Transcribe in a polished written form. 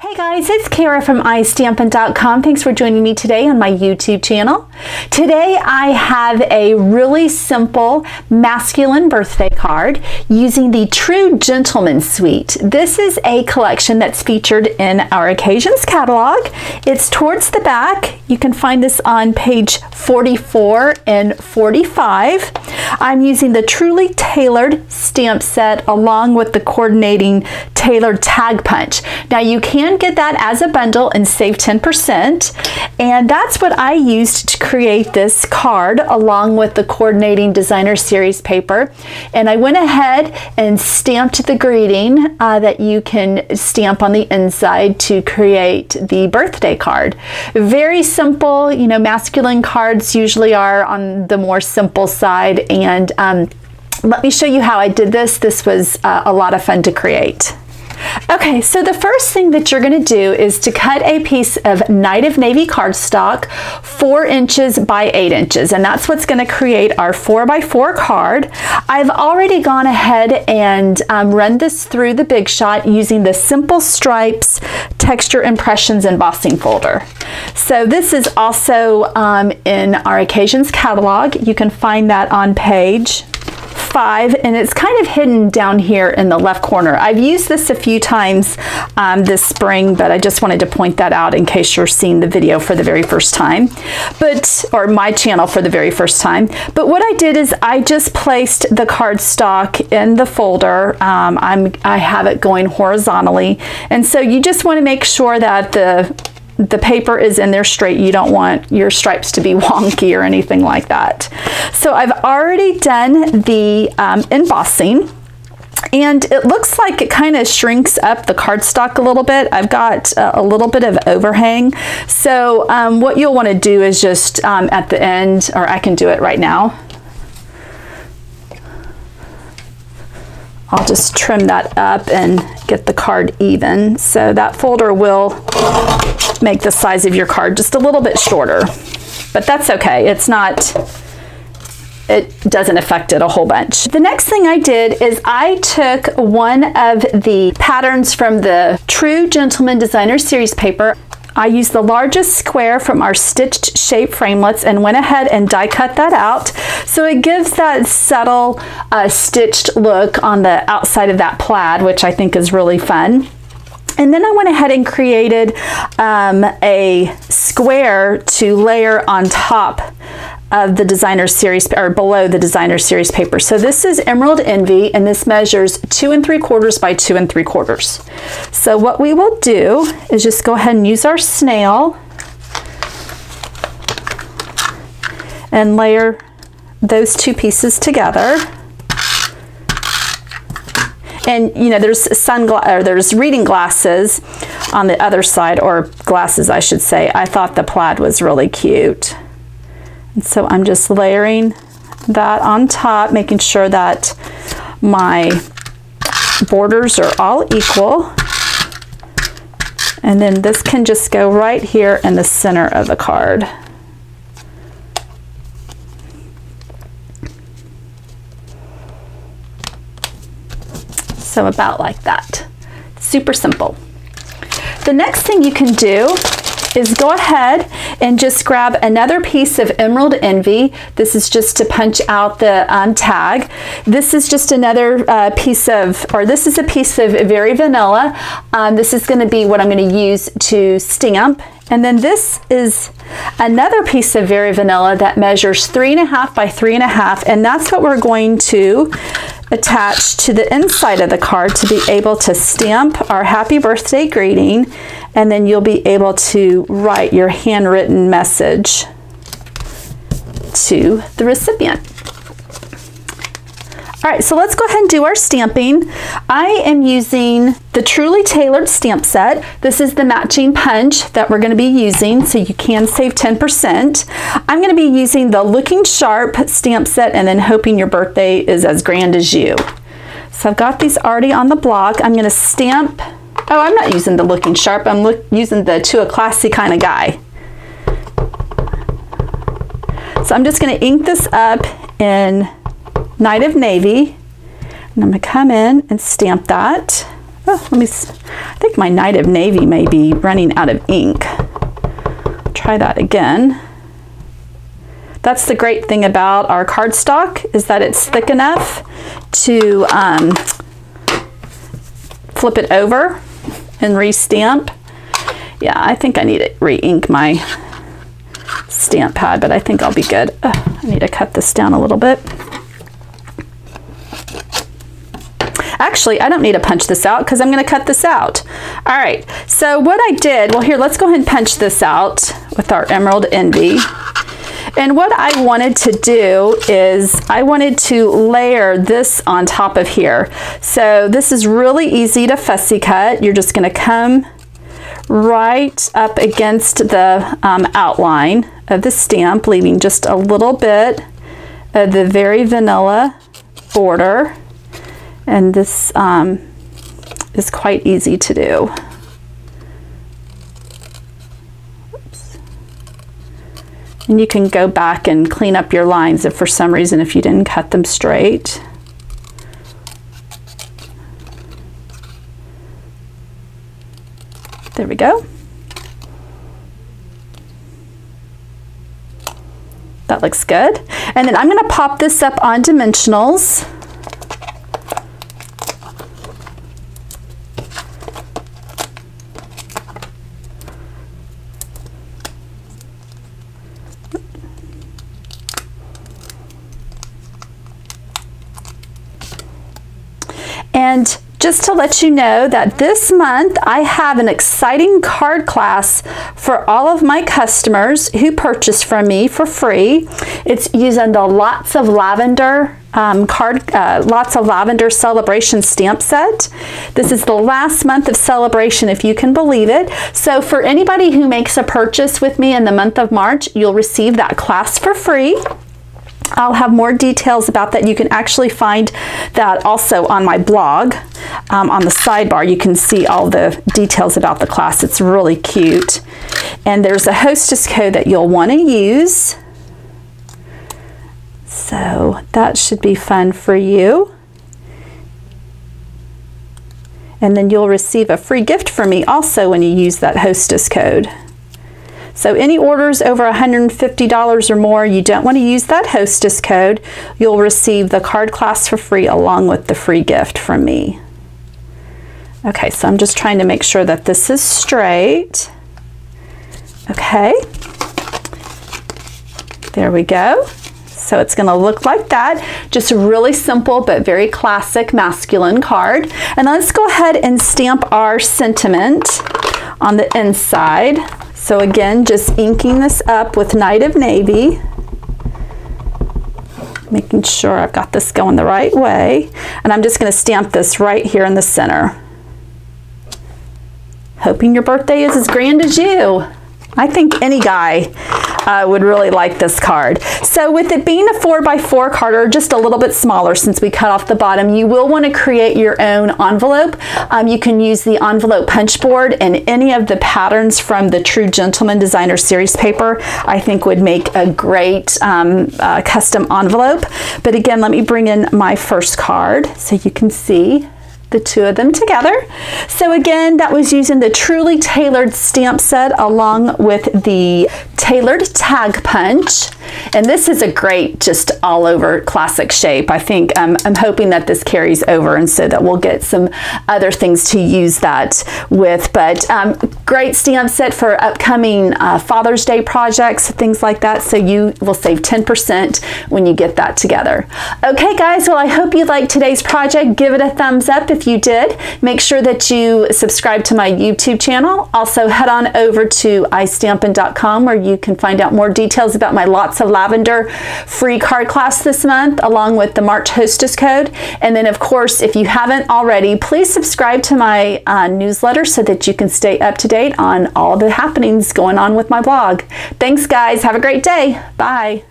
Hey guys, it's Kara from iStampin.com. Thanks for joining me today on my YouTube channel. Today I have a really simple masculine birthday card using the True Gentleman Suite. This is a collection that's featured in our Occasions catalog. It's towards the back. You can find this on page 44 and 45. I'm using the truly tailored stamp set along with the coordinating tailored tag punch. Now you can get that as a bundle and save 10%, and that's what I used to create this card along with the coordinating designer series paper. And I went ahead and stamped the greeting that you can stamp on the inside to create the birthday card. Very simple, you know, masculine cards usually are on the more simple side, and let me show you how I did this. This was a lot of fun to create. Okay, so the first thing that you're going to do is to cut a piece of Night of Navy cardstock 4 inches by 8 inches, and that's what's going to create our 4x4 card. I've already gone ahead and run this through the Big Shot using the Simple Stripes Texture Impressions Embossing folder. So this is also in our Occasions catalog. You can find that on page 5, and it's kind of hidden down here in the left corner. I've used this a few times this spring, but I just wanted to point that out in case you're seeing the video for the very first time, or my channel for the very first time. But what I did is I just placed the cardstock in the folder. I have it going horizontally, and so you just want to make sure that the paper is in there straight. You don't want your stripes to be wonky or anything like that. So I've already done the embossing, and it looks like it kind of shrinks up the cardstock a little bit. I've got a little bit of overhang. So what you'll want to do is just at the end, or I can do it right now, I'll just trim that up and get the card even. So that folder will make the size of your card just a little bit shorter, but that's okay. It doesn't affect it a whole bunch. The next thing I did is I took one of the patterns from the True Gentleman Designer Series paper. I used the largest square from our stitched shape framelits and went ahead and die cut that out. So it gives that subtle stitched look on the outside of that plaid, which I think is really fun. And then I went ahead and created a square to layer on top of the designer series, or below the designer series paper. So this is Emerald Envy, and this measures 2 3/4 by 2 3/4. So what we will do is just go ahead and use our snail and layer those two pieces together. And you know, there's reading glasses on the other side, or glasses I should say. I thought the plaid was really cute. And so I'm just layering that on top, making sure that my borders are all equal. And then this can just go right here in the center of the card. So about like that. Super simple. The next thing you can do is go ahead and just grab another piece of Emerald Envy. This is just to punch out the tag. This is just another piece of, or this is a piece of Very Vanilla. This is going to be what I'm going to use to stamp. And then this is another piece of Very Vanilla that measures 3.5 by 3.5, and that's what we're going to attach to the inside of the card to be able to stamp our happy birthday greeting, and then you'll be able to write your handwritten message to the recipient. All right, so let's go ahead and do our stamping. I am using the Truly Tailored Stamp Set. This is the matching punch that we're going to be using, so you can save 10%. I'm going to be using the Looking Sharp Stamp Set, and then Hoping Your Birthday is as Grand as You. So I've got these already on the block. I'm going to stamp. Oh, I'm not using the Looking Sharp. I'm using the To a Classy Kind of Guy. So I'm just going to ink this up in Night of Navy, and I'm going to come in and stamp that. Oh, I think my Night of Navy may be running out of ink. Try that again. That's the great thing about our cardstock, is that it's thick enough to flip it over and re-stamp. Yeah, I think I need to re-ink my stamp pad, but I think I'll be good. I need to cut this down a little bit. Actually, I don't need to punch this out because I'm going to cut this out. All right, so what I did, well here, let's go ahead and punch this out with our Emerald Envy. And what I wanted to do is I wanted to layer this on top of here. So this is really easy to fussy cut. You're just going to come right up against the outline of the stamp, leaving just a little bit of the very vanilla border. And this is quite easy to do. Oops. And you can go back and clean up your lines if for some reason if you didn't cut them straight. There we go. That looks good. And then I'm going to pop this up on dimensionals. And just to let you know that this month I have an exciting card class for all of my customers who purchase from me for free. It's using the Lots of Lavender Lots of Lavender Celebration stamp set. This is the last month of celebration, if you can believe it. So for anybody who makes a purchase with me in the month of March, you'll receive that class for free. I'll have more details about that. You can actually find that also on my blog. On the sidebar, you can see all the details about the class. It's really cute. And there's a hostess code that you'll want to use. So that should be fun for you. And then you'll receive a free gift from me also when you use that hostess code. So any orders over $150 or more, you don't want to use that hostess code. You'll receive the card class for free along with the free gift from me. Okay, so I'm just trying to make sure that this is straight. Okay, there we go. So it's going to look like that. Just a really simple but very classic masculine card. And let's go ahead and stamp our sentiment on the inside. So again, just inking this up with Night of Navy, making sure I've got this going the right way. And I'm just going to stamp this right here in the center. Hoping your birthday is as grand as you. I think any guy would really like this card. So with it being a 4x4 card, or just a little bit smaller since we cut off the bottom, you will want to create your own envelope. You can use the envelope punch board, and any of the patterns from the True Gentleman Designer Series paper I think would make a great custom envelope. But again, let me bring in my first card so you can see the two of them together. So again, that was using the Truly Tailored stamp set along with the Tailored Tag Punch. And this is a great, just all over classic shape. I think I'm hoping that this carries over, and so that we'll get some other things to use that with. But great stamp set for upcoming Father's Day projects, things like that. So you will save 10% when you get that together. Okay guys, well I hope you liked today's project. Give it a thumbs up if you did. Make sure that you subscribe to my YouTube channel. Also head on over to istampin.com where you can find out more details about my Lots of Lavender free card class this month, along with the March hostess code. And then of course, if you haven't already, please subscribe to my newsletter so that you can stay up to date on all the happenings going on with my blog. Thanks guys, have a great day. Bye.